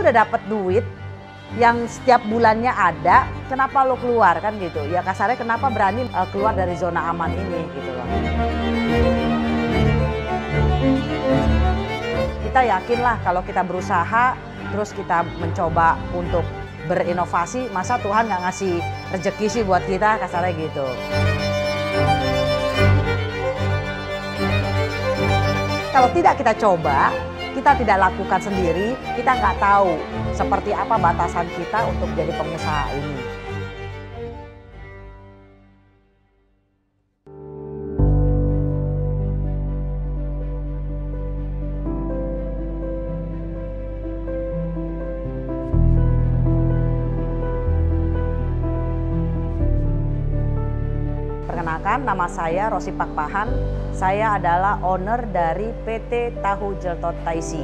tuh udah dapet duit yang setiap bulannya ada, kenapa lo keluar kan gitu? Ya kasarnya kenapa berani keluar dari zona aman ini gitu loh. Kita yakinlah kalau kita berusaha, terus kita mencoba untuk berinovasi, masa Tuhan nggak ngasih rezeki sih buat kita, kasarnya gitu. Kalau tidak kita coba, kita tidak lakukan sendiri, kita nggak tahu seperti apa batasan kita untuk jadi pengusaha ini. Perkenalkan, nama saya Rosi Pakpahan. Saya adalah owner dari PT Tahu Jeltot Taisi.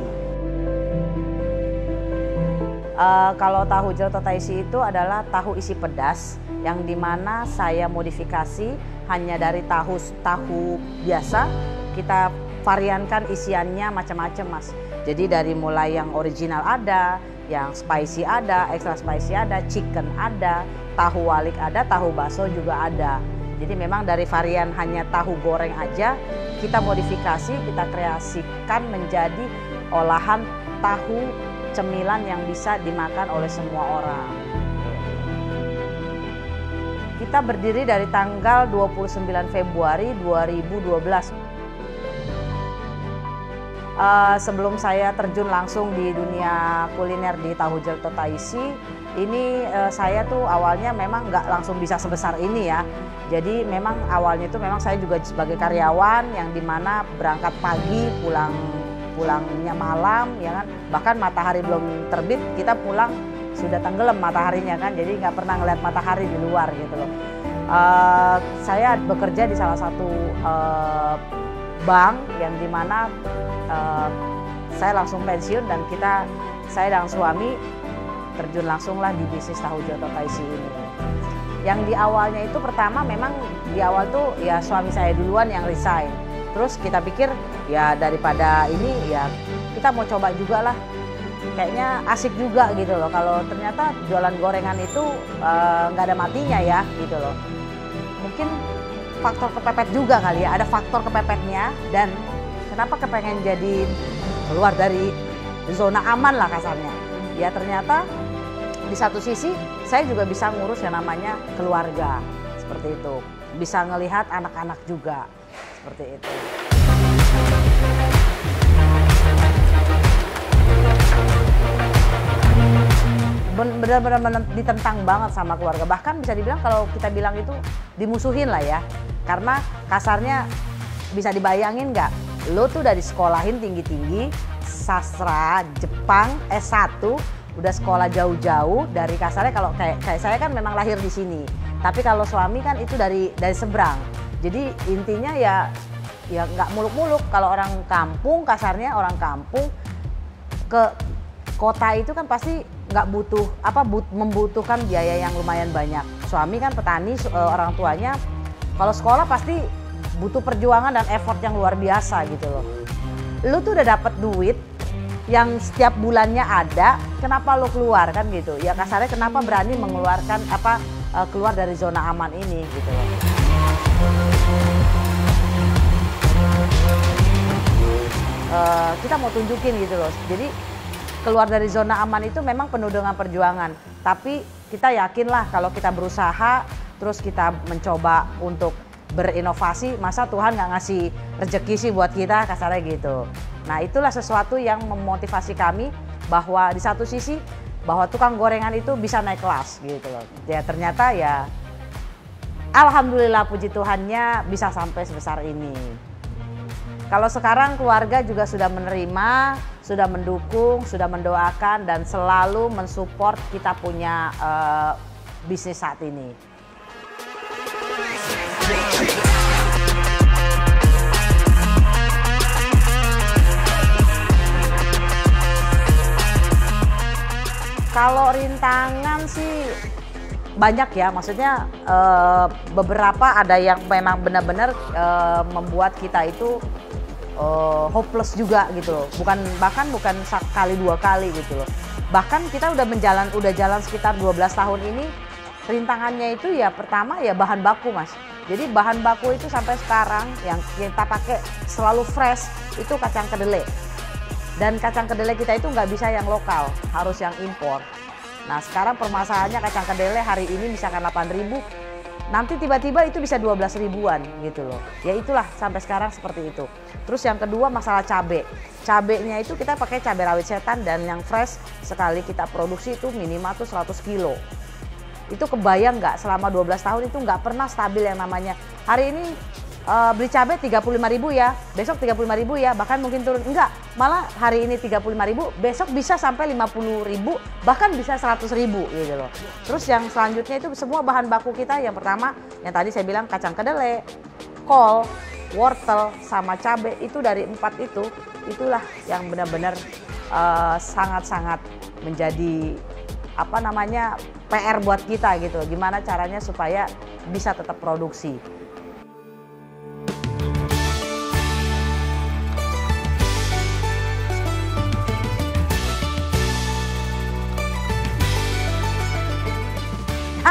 Kalau tahu Jeltot Taisi itu adalah tahu isi pedas yang dimana saya modifikasi hanya dari tahu biasa, kita variankan isiannya macam-macam, Mas. Jadi dari mulai yang original ada, yang spicy ada, extra spicy ada, chicken ada, tahu walik ada, tahu bakso juga ada. Jadi memang dari varian hanya tahu goreng aja, kita modifikasi, kita kreasikan menjadi olahan tahu cemilan yang bisa dimakan oleh semua orang. Kita berdiri dari tanggal 29 Februari 2012. Sebelum saya terjun langsung di dunia kuliner di Tahu Jeltot Taisi, ini saya tuh awalnya memang nggak langsung bisa sebesar ini ya. Jadi memang awalnya itu memang saya juga sebagai karyawan yang dimana berangkat pagi, pulangnya malam, ya kan. Bahkan matahari belum terbit, kita pulang sudah tenggelam mataharinya kan. Jadi nggak pernah ngeliat matahari di luar gitu loh. Saya bekerja di salah satu bank yang dimana saya langsung pensiun dan saya dan suami terjun langsung lah di bisnis Tahu Jeltot Taisi ini. Yang di awalnya itu pertama memang di awal tuh ya suami saya duluan yang resign. Terus kita pikir ya daripada ini ya kita mau coba juga lah. Kayaknya asik juga gitu loh. Kalau ternyata jualan gorengan itu nggak ada matinya ya gitu loh. Mungkin faktor kepepet juga kali ya. Ada faktor kepepetnya dan kenapa kepengen jadi keluar dari zona aman lah kasarnya. Ya ternyata di satu sisi saya juga bisa ngurus yang namanya keluarga, seperti itu. Bisa ngelihat anak-anak juga, seperti itu. Benar-benar ditentang banget sama keluarga. Bahkan bisa dibilang kalau kita bilang itu dimusuhin lah ya. Karena kasarnya bisa dibayangin nggak? Lo tuh udah disekolahin tinggi-tinggi, sastra, Jepang, S1, udah sekolah jauh-jauh dari kasarnya kalau kayak saya kan memang lahir di sini. Tapi kalau suami kan itu dari seberang. Jadi intinya ya nggak muluk-muluk. Kalau orang kampung kasarnya orang kampung ke kota itu kan pasti nggak membutuhkan biaya yang lumayan banyak. Suami kan petani, orang tuanya kalau sekolah pasti butuh perjuangan dan effort yang luar biasa gitu loh. Lu tuh udah dapet duit yang setiap bulannya ada, kenapa lo keluar kan gitu? Ya kasarnya kenapa berani mengeluarkan keluar dari zona aman ini gitu loh. Kita mau tunjukin gitu loh. Jadi keluar dari zona aman itu memang penuh dengan perjuangan. Tapi kita yakinlah kalau kita berusaha, terus kita mencoba untuk berinovasi, masa Tuhan nggak ngasih rezeki sih buat kita, kasarnya gitu. Nah itulah sesuatu yang memotivasi kami bahwa di satu sisi bahwa tukang gorengan itu bisa naik kelas gitu loh. Ya ternyata ya alhamdulillah puji Tuhannya bisa sampai sebesar ini. Kalau sekarang keluarga juga sudah menerima, sudah mendukung, sudah mendoakan dan selalu mensupport kita punya bisnis saat ini. Kalau rintangan sih banyak ya, maksudnya beberapa ada yang memang benar-benar membuat kita itu hopeless juga gitu loh. Bahkan bukan sekali dua kali gitu loh. Bahkan kita udah jalan sekitar 12 tahun ini. Rintangannya itu ya pertama ya bahan baku, Mas. Jadi bahan baku itu sampai sekarang yang kita pakai selalu fresh itu kacang kedelai. Dan kacang kedelai kita itu nggak bisa yang lokal, harus yang impor. Nah sekarang permasalahannya kacang kedelai hari ini misalkan 8.000, nanti tiba-tiba itu bisa 12 ribuan gitu loh. Ya itulah sampai sekarang seperti itu. Terus yang kedua masalah cabai. Cabainya itu kita pakai cabai rawit setan dan yang fresh sekali kita produksi itu minimal tuh 100 kilo. Itu kebayang nggak selama 12 tahun itu nggak pernah stabil yang namanya. Hari ini beli cabai 35.000 ya, besok 35.000 ya, bahkan mungkin turun. Enggak, malah hari ini 35.000, besok bisa sampai 50.000, bahkan bisa 100.000 gitu loh. Terus yang selanjutnya itu semua bahan baku kita yang pertama, yang tadi saya bilang kacang kedelai, kol, wortel, sama cabai itu dari 4 itu, itulah yang benar-benar sangat-sangat menjadi apa namanya PR buat kita gitu. Gimana caranya supaya bisa tetap produksi.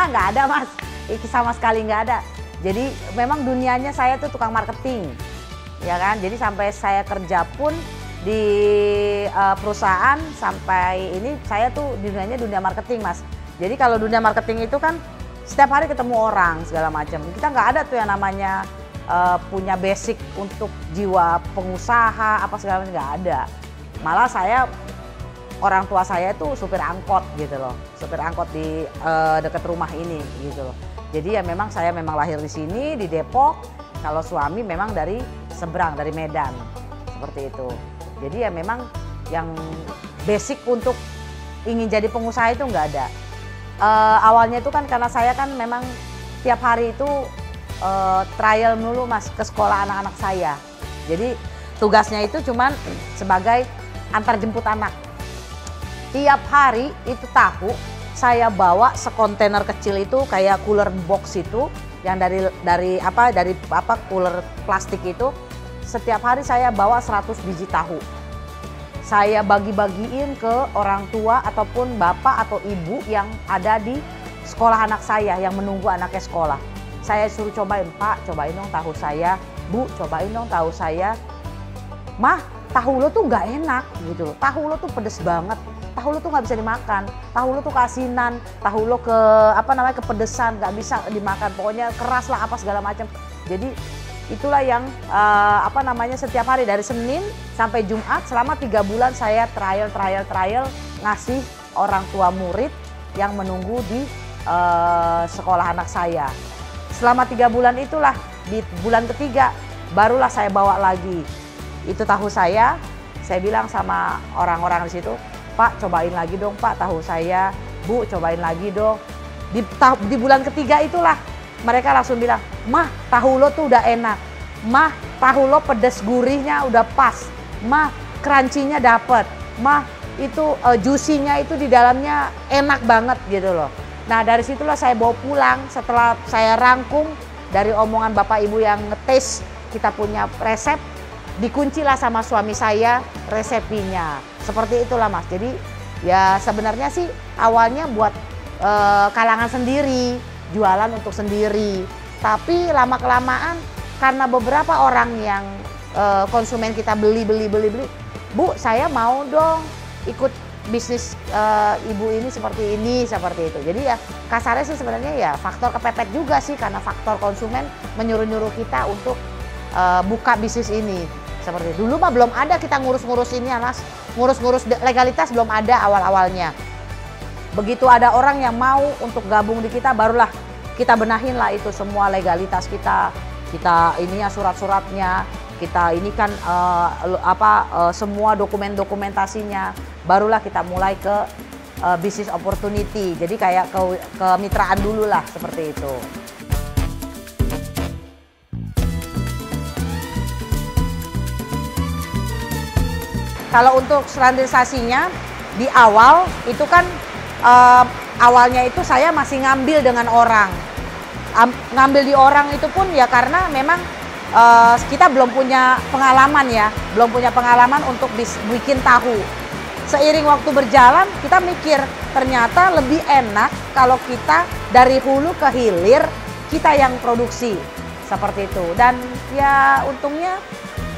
Nggak ada, Mas. Sama sekali nggak ada. Jadi memang dunianya saya tuh tukang marketing, ya kan. Jadi sampai saya kerja pun di perusahaan sampai ini saya tuh dunianya dunia marketing, Mas. Jadi kalau dunia marketing itu kan setiap hari ketemu orang segala macam. Kita nggak ada tuh yang namanya punya basic untuk jiwa pengusaha apa segala macam, nggak ada. Malah orang tua saya itu supir angkot gitu loh, supir angkot di dekat rumah ini gitu loh. Jadi ya memang saya lahir di sini di Depok. Kalau suami memang dari seberang, dari Medan, seperti itu. Jadi ya memang yang basic untuk ingin jadi pengusaha itu nggak ada. Awalnya itu kan karena saya kan memang tiap hari itu trial dulu, Mas, ke sekolah anak-anak saya. Jadi tugasnya itu cuman sebagai antar jemput anak. Tiap hari itu tahu saya bawa sekontainer kecil itu kayak cooler box itu yang dari cooler plastik itu. Setiap hari saya bawa 100 biji tahu. Saya bagi-bagiin ke orang tua ataupun bapak atau ibu yang ada di sekolah anak saya yang menunggu anaknya sekolah. Saya suruh cobain, Pak, cobain dong tahu saya. Bu, cobain dong tahu saya. Mah, tahu lo tuh nggak enak gitu loh. Tahu lo tuh pedes banget. Tahu lo tuh nggak bisa dimakan. Tahu lo tuh keasinan. Tahu lo kepedesan, nggak bisa dimakan. Pokoknya keras lah apa segala macam. Jadi itulah yang setiap hari dari Senin sampai Jumat selama 3 bulan saya trial ngasih orang tua murid yang menunggu di sekolah anak saya. Selama 3 bulan itulah di bulan ketiga barulah saya bawa lagi itu tahu saya bilang sama orang-orang di situ, Pak cobain lagi dong Pak tahu saya, Bu cobain lagi dong. Di bulan ketiga itulah mereka langsung bilang, Mah tahu lo tuh udah enak, Mah tahu lo pedes gurihnya udah pas, Mah crunchy-nya dapet, Mah itu juicy-nya itu di dalamnya enak banget gitu loh. Nah dari situlah saya bawa pulang setelah saya rangkum dari omongan bapak ibu yang ngetes kita punya resep, dikuncilah sama suami saya resepnya. Seperti itulah Mas. Jadi ya sebenarnya sih awalnya buat kalangan sendiri, jualan untuk sendiri. Tapi lama-kelamaan karena beberapa orang yang konsumen kita beli, Bu saya mau dong ikut bisnis ibu ini seperti itu. Jadi ya kasarnya sih sebenarnya ya faktor kepepet juga sih karena faktor konsumen menyuruh-nyuruh kita untuk buka bisnis ini. Seperti itu. Dulu mah belum ada kita ngurus-ngurus ini ya Mas, ngurus-ngurus legalitas belum ada awal-awalnya. Begitu ada orang yang mau untuk gabung di kita barulah kita benahin lah itu semua legalitas kita ininya surat-suratnya, kita ini kan semua dokumentasinya, barulah kita mulai ke business opportunity. Jadi kayak kemitraan dulu lah seperti itu. Kalau untuk standarisasinya di awal itu kan awalnya itu saya masih ngambil dengan orang. Ngambil di orang itu pun ya karena memang kita belum punya pengalaman ya, belum punya pengalaman untuk bikin tahu. seiring waktu berjalan kita mikir ternyata lebih enak kalau kita dari hulu ke hilir kita yang produksi seperti itu. Dan ya untungnya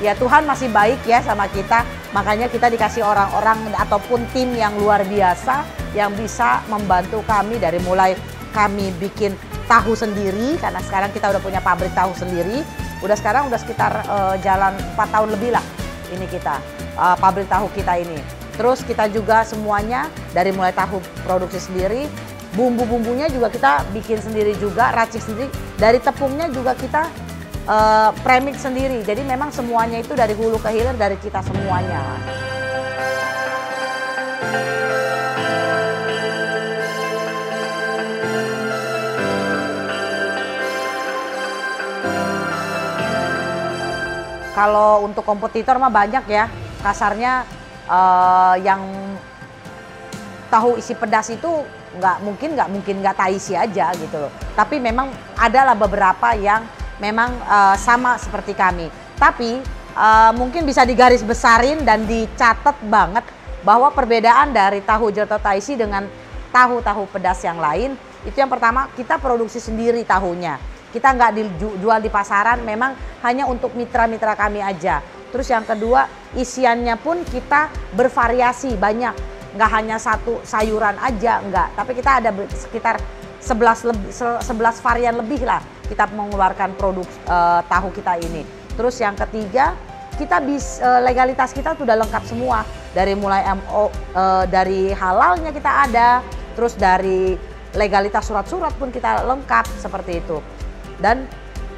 ya Tuhan masih baik ya sama kita, makanya kita dikasih orang-orang ataupun tim yang luar biasa yang bisa membantu kami dari mulai kami bikin tahu sendiri, karena sekarang kita udah punya pabrik tahu sendiri, sekarang udah sekitar jalan 4 tahun lebih lah ini kita pabrik tahu kita ini. Terus kita juga semuanya dari mulai tahu produksi sendiri, bumbu-bumbunya juga kita bikin sendiri juga, racik sendiri, dari tepungnya juga kita premix sendiri. Jadi memang semuanya itu dari hulu ke hilir dari kita semuanya. Kalau untuk kompetitor mah banyak ya, kasarnya yang tahu isi pedas itu nggak mungkin nggak Taisi aja gitu loh. Tapi memang adalah beberapa yang memang sama seperti kami. Tapi mungkin bisa digaris besarin dan dicatat banget bahwa perbedaan dari tahu Jelto Taisi dengan tahu-tahu pedas yang lain itu yang pertama kita produksi sendiri tahunya. Kita nggak dijual di pasaran, memang hanya untuk mitra-mitra kami aja. Terus yang kedua, isiannya pun kita bervariasi banyak. Nggak hanya satu sayuran aja, enggak. Tapi kita ada sekitar 11 varian lebih lah kita mengeluarkan produk tahu kita ini. Terus yang ketiga, kita legalitas kita sudah lengkap semua. Dari mulai MO, dari halalnya kita ada, terus dari legalitas surat-surat pun kita lengkap seperti itu. Dan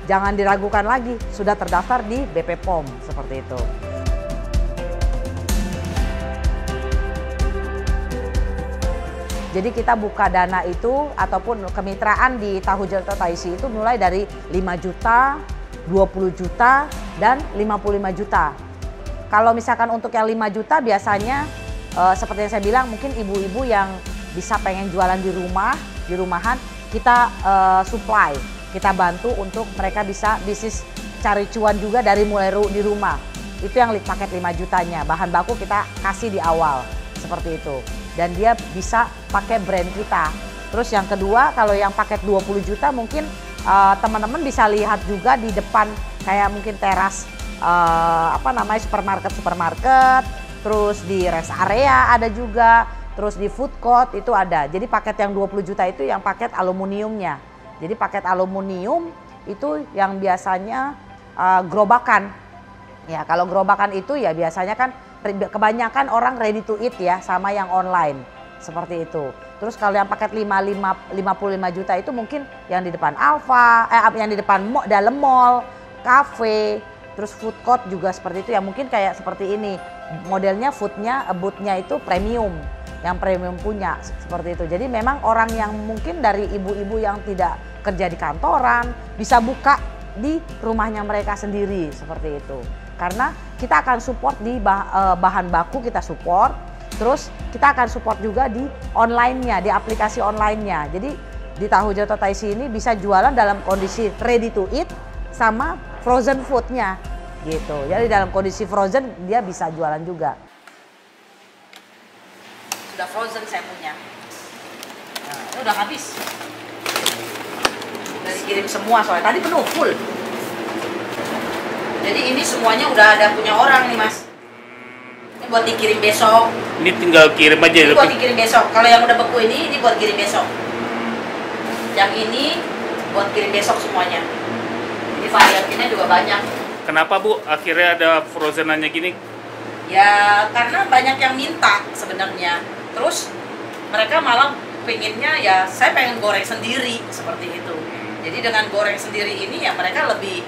jangan diragukan lagi, sudah terdaftar di BP POM seperti itu. Jadi kita buka dana itu ataupun kemitraan di tahu Jelto Taisi itu mulai dari 5 juta, 20 juta, dan 55 juta. Kalau misalkan untuk yang 5 juta biasanya seperti yang saya bilang mungkin ibu-ibu yang bisa pengen jualan di rumahan, kita supply. Kita bantu untuk mereka bisa bisnis cari cuan juga dari mulai di rumah. Itu yang paket 5 jutanya. Bahan baku kita kasih di awal seperti itu. Dan dia bisa pakai brand kita. Terus yang kedua kalau yang paket 20 juta mungkin teman-teman bisa lihat juga di depan kayak mungkin teras supermarket. Terus di rest area ada juga. Terus di food court itu ada. Jadi paket yang 20 juta itu yang paket aluminiumnya. Jadi paket aluminium itu yang biasanya gerobakan. Ya kalau gerobakan itu ya biasanya kan kebanyakan orang ready to eat ya sama yang online. Seperti itu. Terus kalau yang paket 55 juta itu mungkin yang di depan Alfa, yang di depan dalam mall, cafe, terus food court juga seperti itu ya mungkin kayak seperti ini. Modelnya boothnya itu premium. Yang premium punya seperti itu. Jadi memang orang yang mungkin dari ibu-ibu yang tidak kerja di kantoran bisa buka di rumahnya mereka sendiri seperti itu. Karena kita akan support di bahan baku kita support, terus kita akan support juga di online-nya, di aplikasi online-nya. Jadi di tahu Jelto Taisi ini bisa jualan dalam kondisi ready to eat sama frozen food-nya gitu. Jadi dalam kondisi frozen dia bisa jualan juga. Sudah frozen saya punya. Nah, ini udah habis. Udah dikirim semua soalnya tadi penuh full. Jadi ini semuanya udah ada punya orang nih mas. Ini buat dikirim besok. Ini tinggal kirim aja. Ini buat dikirim besok. Kalau yang udah beku ini buat kirim besok. Yang ini buat kirim besok semuanya. Ini variannya juga banyak. Kenapa Bu akhirnya ada frozenannya gini? Ya karena banyak yang minta sebenarnya. Terus mereka malah pengennya ya saya pengen goreng sendiri seperti itu. Jadi dengan goreng sendiri ini ya mereka lebih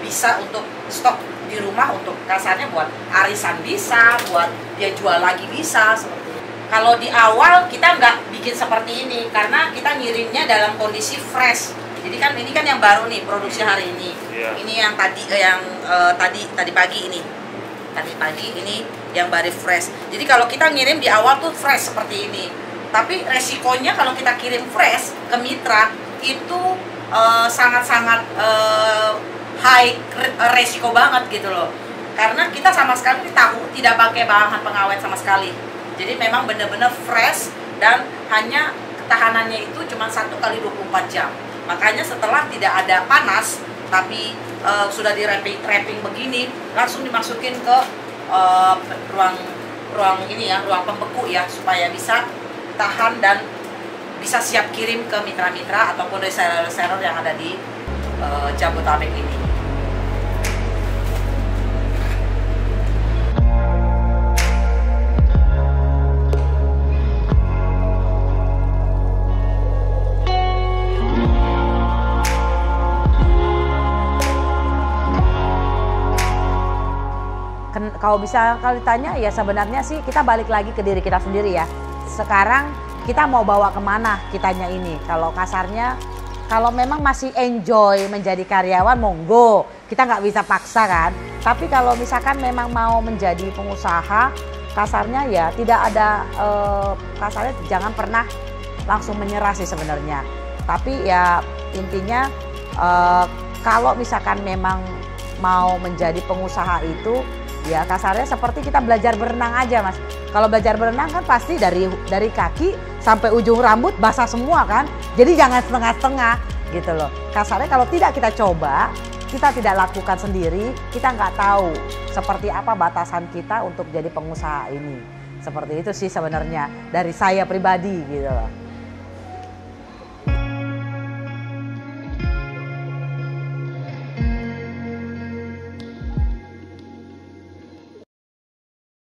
bisa untuk stok di rumah untuk kasarnya buat arisan bisa, buat dia jual lagi bisa seperti itu. Kalau di awal kita nggak bikin seperti ini karena kita ngirimnya dalam kondisi fresh. Jadi kan ini kan yang baru nih produksi hari ini. Yeah. Ini yang tadi pagi ini. Tadi pagi ini yang baru fresh. Jadi kalau kita ngirim di awal tuh fresh seperti ini. Tapi resikonya kalau kita kirim fresh ke mitra itu sangat-sangat high resiko banget gitu loh. Karena kita sama sekali tahu tidak pakai bahan pengawet sama sekali. Jadi memang benar-benar fresh dan hanya ketahanannya itu cuma 1 kali 24 jam. Makanya setelah tidak ada panas, tapi sudah di wrapping begini, langsung dimasukin ke ruang ini ya, ruang pembeku ya, supaya bisa tahan dan bisa siap kirim ke mitra-mitra ataupun reseller-reseller yang ada di Jabodetabek ini. Kalau ditanya ya sebenarnya sih kita balik lagi ke diri kita sendiri ya. Sekarang kita mau bawa kemana kitanya ini. Kalau kasarnya, kalau memang masih enjoy menjadi karyawan monggo, kita nggak bisa paksa kan. Tapi kalau misalkan memang mau menjadi pengusaha, kasarnya ya tidak ada, kasarnya jangan pernah langsung menyerah sih sebenarnya. Tapi ya intinya kalau misalkan memang mau menjadi pengusaha itu, ya kasarnya seperti kita belajar berenang aja Mas. Kalau belajar berenang kan pasti dari kaki sampai ujung rambut basah semua kan. Jadi jangan setengah-setengah gitu loh. Kasarnya kalau tidak kita coba, kita tidak lakukan sendiri, kita nggak tahu seperti apa batasan kita untuk jadi pengusaha ini. Seperti itu sih sebenarnya dari saya pribadi gitu loh.